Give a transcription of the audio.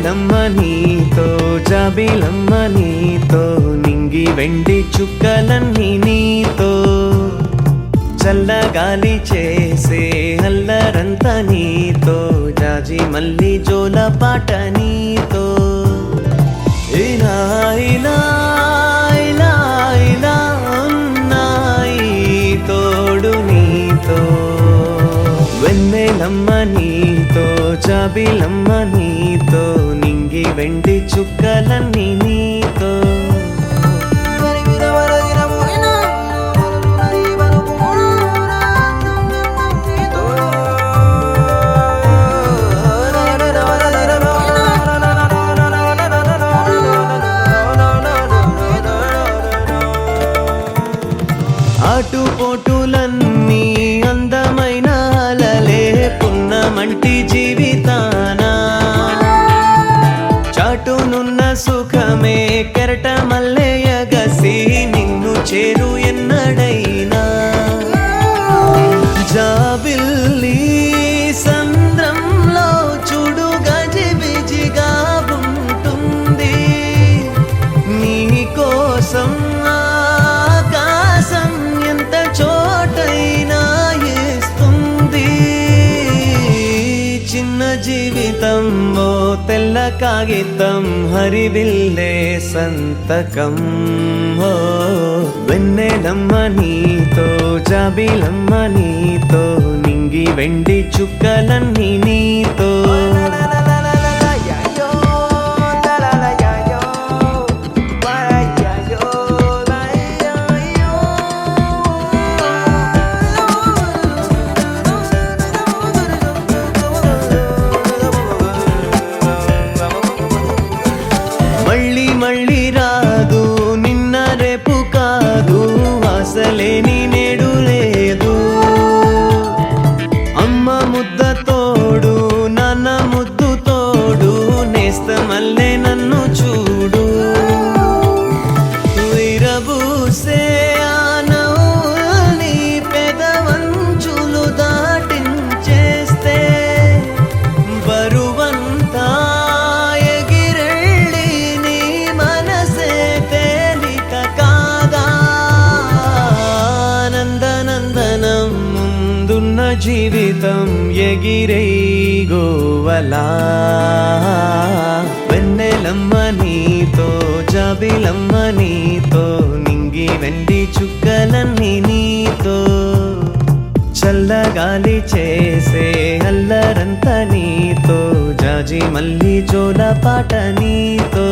వెన్నెలమ్మ నీతో జాబిలమ్మ నీతో నింగి వెండి చుక్కలన్నీ నీతో చల్లగాలి చేసే అల్లరంతా నీతో జాజి మల్లి జోల పాట నీతో ఇలా ఇలా ఇలా ఇలా ఉన్నాయి తోడు నీతో వెన్నెలమ్మ నీతో జాబిలమ్మ నీతో నింగి వెండి చుక్కలన్నీ నీతో ఆటుపోటులన్నీ అందమైన అలలే పున్నమంటి జీవితానా చాటునున్న సుఖమే కెరట మల్లె ఎగసి నిన్ను చేరు ఎన్నడైనా జాబిల్లి సంద్రంలో చూడు గజిబిజిగా ఉంటుంది నీ కోసం జీవితం ఓ తెల్ల కాగితం హరివిల్లే సంతకం ఓ వెన్నెలమ్మ నీతో జాబిలమ్మ నీతో నింగి వెండి చుక్కలన్నీ నీతో మళ్ళీ మళ్ళీ రాదు నిన్న రేపు కాదు అసలేని నేడు లేదు అమ్మ ముద్ద తోడు నాన్న ముద్దు తోడు నేస్తమల్లే నన్ను చూడు విరబూసే ఆనవుల్ని పెదవంచులు దాటించేస్తే బరువంతా జీవితం ఎగిరై గోవలా వెన్నెలమ్మ నీతో జాబిలమ్మ నీతో నింగి వెండి చుక్కలన్నీ నీతో చల్లగాలి చేసే అల్లరంతా నీతో జాజి మల్లి జోల పాట నీతో